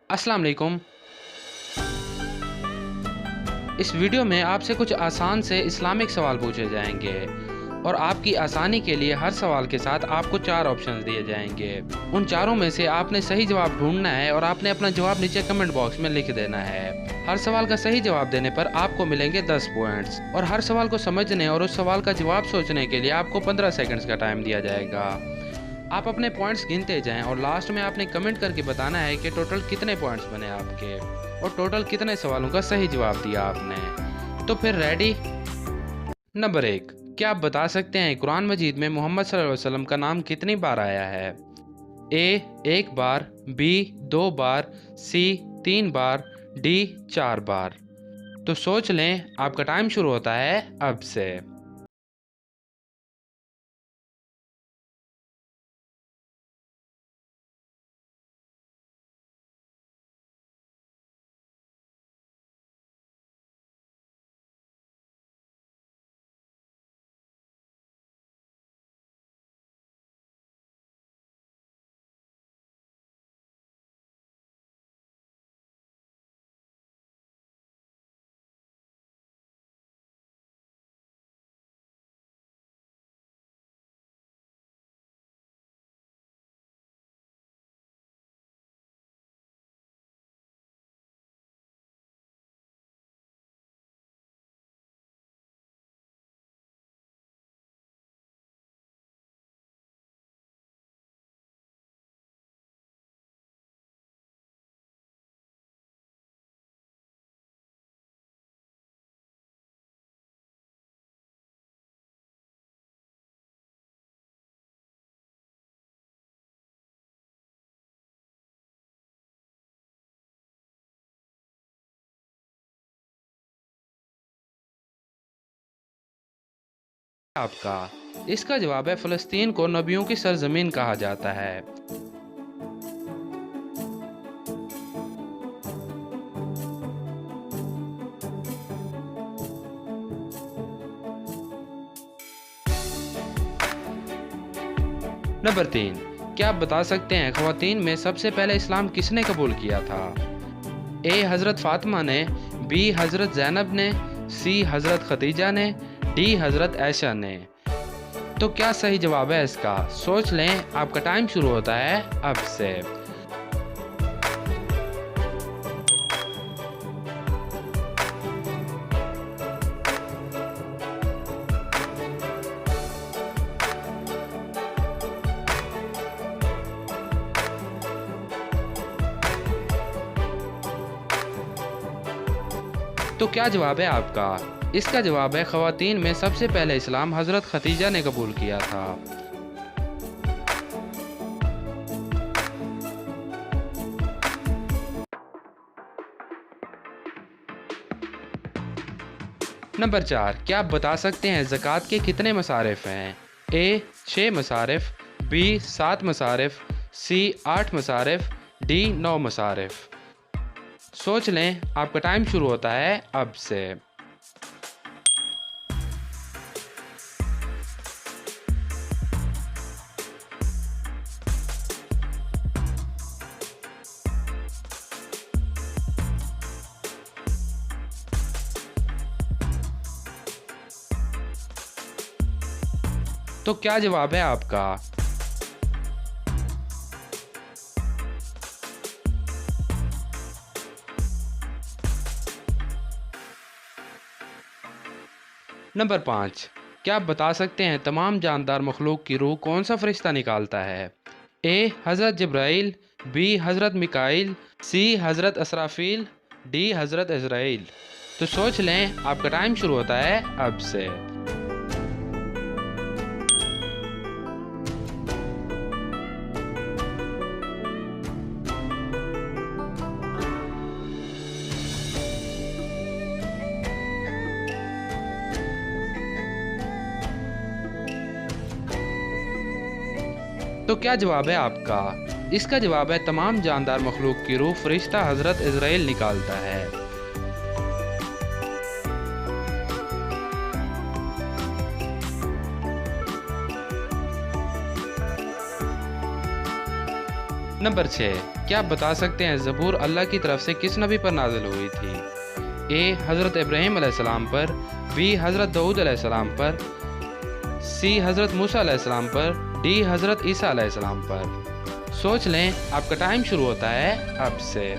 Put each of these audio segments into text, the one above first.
अस्सलाम वालेकुम। इस वीडियो में आपसे कुछ आसान से इस्लामिक सवाल पूछे जाएंगे और आपकी आसानी के लिए हर सवाल के साथ आपको 4 ऑप्शंस दिए जाएंगे। उन चारों में से आपने सही जवाब ढूंढना है और आपने अपना जवाब नीचे कमेंट बॉक्स में लिख देना है। हर सवाल का सही जवाब देने पर आपको मिलेंगे 10 पॉइंट्स और हर सवाल को समझने और उस सवाल का जवाब सोचने के लिए आपको 15 सेकंड्स का टाइम दिया जाएगा। आप अपने पॉइंट्स गिनते जाएं और लास्ट में आपने कमेंट करके बताना है कि टोटल कितने पॉइंट्स बने आपके और टोटल कितने सवालों का सही जवाब दिया आपने। तो फिर रेडी। नंबर 1, क्या आप बता सकते हैं कुरान मजीद में मोहम्मद सल्लल्लाहु अलैहि वसल्लम का नाम कितनी बार आया है? ए 1 बार, बी 2 बार, सी 3 बार, डी 4 बार। तो सोच लें, आपका टाइम शुरू होता है अब से। आपका इसका जवाब है फ़लस्तीन को नबियों की सरजमीन कहा जाता है। नंबर 3, क्या आप बता सकते हैं ख़वातीन में सबसे पहले इस्लाम किसने कबूल किया था? ए हज़रत फ़ातिमा ने, बी हज़रत ज़ैनब ने, सी हज़रत खदीजा ने, डी हज़रत आयशा ने। तो क्या सही जवाब है इसका? सोच लें, आपका टाइम शुरू होता है अब से। तो क्या जवाब है आपका? इसका जवाब है ख़वातीन में सबसे पहले इस्लाम हज़रत खदीजा ने कबूल किया था। नंबर 4, क्या आप बता सकते हैं ज़कात के कितने मसारिफ़ हैं? ए 6 मसारिफ़, बी 7 मसारिफ़, सी 8 मसारिफ़, डी 9 मसारिफ़। सोच लें, आपका टाइम शुरू होता है अब से। तो क्या जवाब है आपका? नंबर 5, क्या आप बता सकते हैं तमाम जानदार मखलूक की रूह कौन सा फरिश्ता निकालता है? ए हज़रत जिब्राइल, बी हज़रत मिकाइल, सी हज़रत असराफील, डी हज़रत इज़राइल। तो सोच लें, आपका टाइम शुरू होता है अब से। तो क्या जवाब है आपका? इसका जवाब है तमाम जानदार मखलूक की रूह फरिश्ता हज़रत इज़राइल निकालता है। नंबर 6, क्या आप बता सकते हैं ज़बूर अल्लाह की तरफ से किस नबी पर नाजिल हुई थी? ए हज़रत इब्राहीम अलैहिस्सलाम पर, बी हज़रत दाऊद अलैहिस्सलाम पर, सी हज़रत मूसा अलैहिस्सलाम पर, डी हज़रत ईसा अलैहिस्सलाम पर। सोच लें, आपका टाइम शुरू होता है अब से।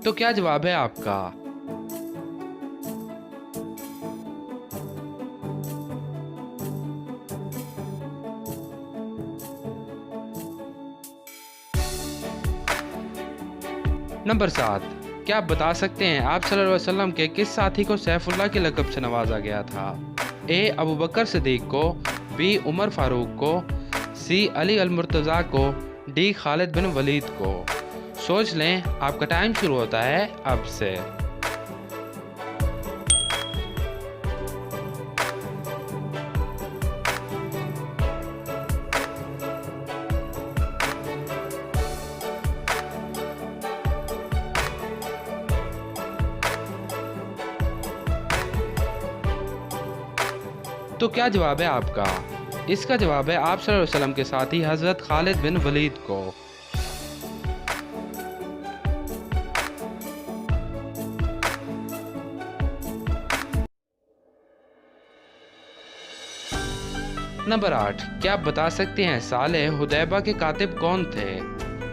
तो क्या जवाब है आपका? नंबर 7, क्या आप बता सकते हैं आप सल्लल्लाहु अलैहि वसल्लम के किस साथी को सैफुल्लाह के लक़ब से नवाजा गया था? ए अबू बकर सिद्दीक़ को, बी उमर फारूक को, सी अली अल मुर्तज़ा को, डी खालिद बिन वलीद को। सोच लें, आपका टाइम शुरू होता है अब से। तो क्या जवाब है आपका? इसका जवाब है आप सल्लल्लाहु अलैहि वसल्लम के साथी हज़रत खालिद बिन वलीद को। नंबर 8, क्या आप बता सकते हैं साले हुदैबा के कातिब कौन थे?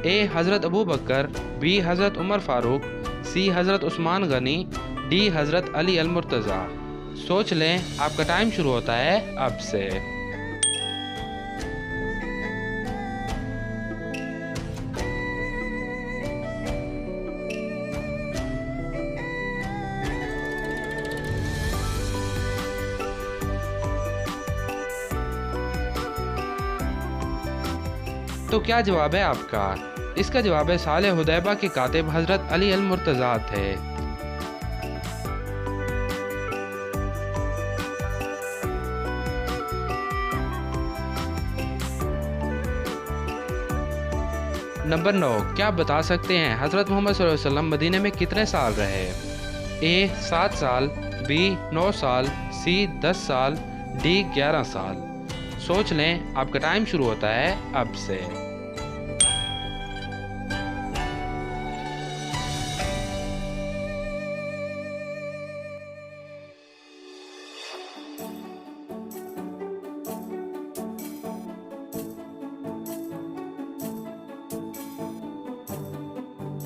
ए हज़रत अबू बकर, बी हज़रत उमर फारूक, सी हज़रत उस्मान गनी, डी हज़रत अली अल मुर्तज़ा। सोच लें, आपका टाइम शुरू होता है अब से। तो क्या जवाब है आपका? इसका जवाब है साले हुदैबा के कातिब हज़रत अली अल मुर्तज़ा थे। नंबर 9, क्या आप बता सकते हैं हज़रत मोहम्मद सल्लल्लाहु अलैहि वसल्लम मदीने में कितने साल रहे? ए 7 साल, बी 9 साल, सी 10 साल, डी 11 साल। सोच लें, आपका टाइम शुरू होता है अब से।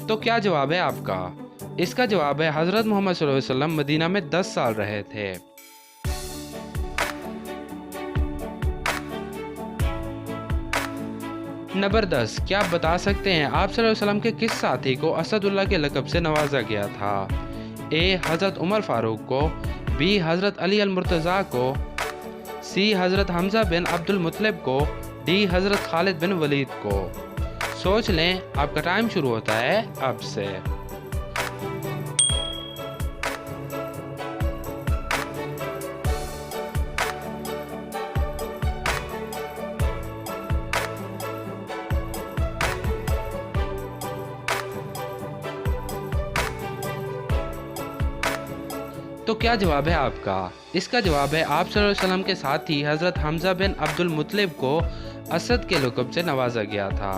तो क्या जवाब है आपका? इसका जवाब है हज़रत मोहम्मद सल्लल्लाहु अलैहि वसल्लम मदीना में 10 साल रहे थे। नंबर 10, क्या आप बता सकते हैं आप सल्लल्लाहु अलैहि वसल्लम के किस साथी को असदुल्लाह के लक़ब से नवाजा गया था? ए हज़रत उमर फारूक को, बी हज़रत अली अल मुर्तज़ा को, सी हज़रत हमज़ा बिन अब्दुल मुत्तलिब को, डी हज़रत खालिद बिन वलीद को। सोच लें, आपका टाइम शुरू होता है अब से। तो क्या जवाब है आपका? इसका जवाब है आप सल्लल्लाहु अलैहि वसल्लम के साथी हज़रत हमज़ा बिन अब्दुल मुत्तलिब को असद के लक़ब से नवाजा गया था।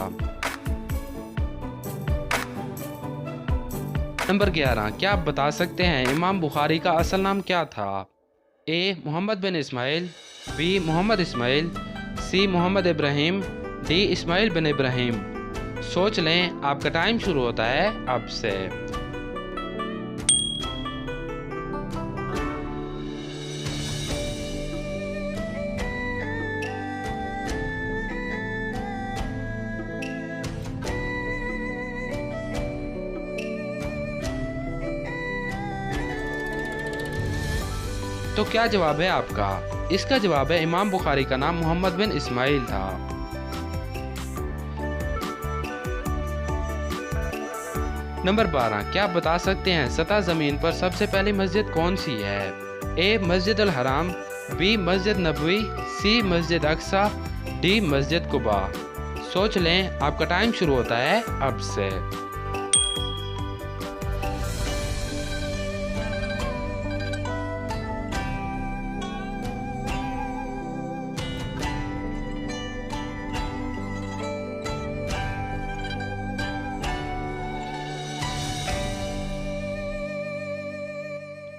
नंबर 11, क्या आप बता सकते हैं इमाम बुखारी का असल नाम क्या था? ए मोहम्मद बिन इस्माइल, बी मोहम्मद इस्माइल, सी मोहम्मद इब्राहीम, डी इस्माइल बिन इब्राहीम। सोच लें, आपका टाइम शुरू होता है अब से। तो क्या जवाब है आपका? इसका जवाब है इमाम बुखारी का नाम मोहम्मद बिन इस्माइल था। नंबर 12, क्या आप बता सकते हैं सतह ज़मीन पर सबसे पहली मस्जिद कौन सी है? ए मस्जिद अल हराम, बी मस्जिद नबवी, सी मस्जिद अक्सा, डी मस्जिद कुबा। सोच लें, आपका टाइम शुरू होता है अब से।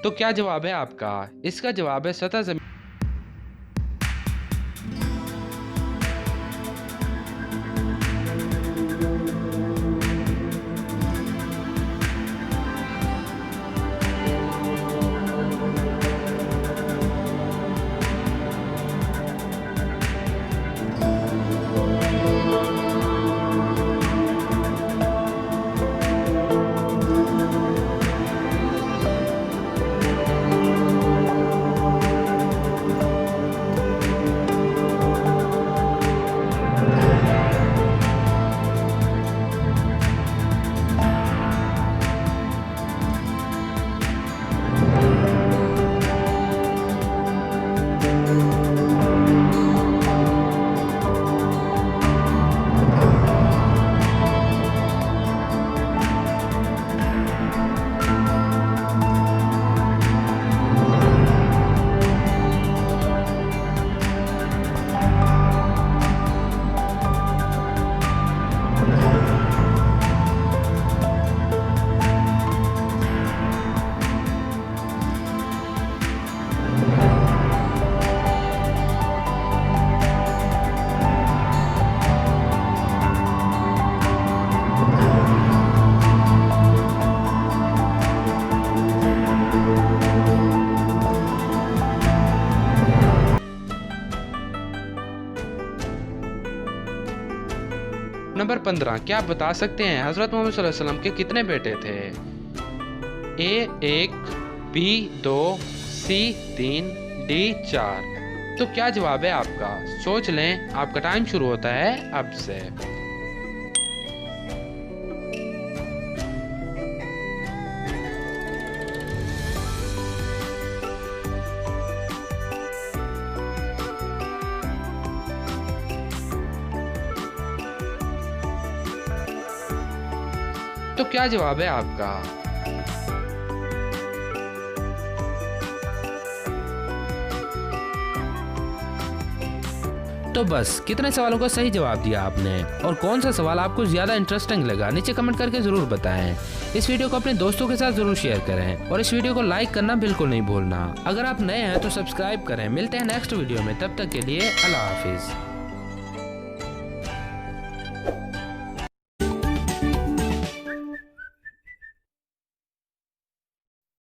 तो क्या जवाब है आपका? इसका जवाब है सतह ज़मीन। नंबर 15, क्या आप बता सकते हैं हज़रत मोहम्मद सल्लल्लाहु अलैहि वसल्लम के कितने बेटे थे? ए 1, बी 2, सी 3, डी 4। तो क्या जवाब है आपका? सोच लें, आपका टाइम शुरू होता है अब से। तो क्या जवाब है आपका? तो बस कितने सवालों का सही जवाब दिया आपने और कौन सा सवाल आपको ज्यादा इंटरेस्टिंग लगा नीचे कमेंट करके जरूर बताएं। इस वीडियो को अपने दोस्तों के साथ जरूर शेयर करें और इस वीडियो को लाइक करना बिल्कुल नहीं भूलना। अगर आप नए हैं तो सब्सक्राइब करें। मिलते हैं नेक्स्ट वीडियो में, तब तक के लिए अल्लाह हाफिज।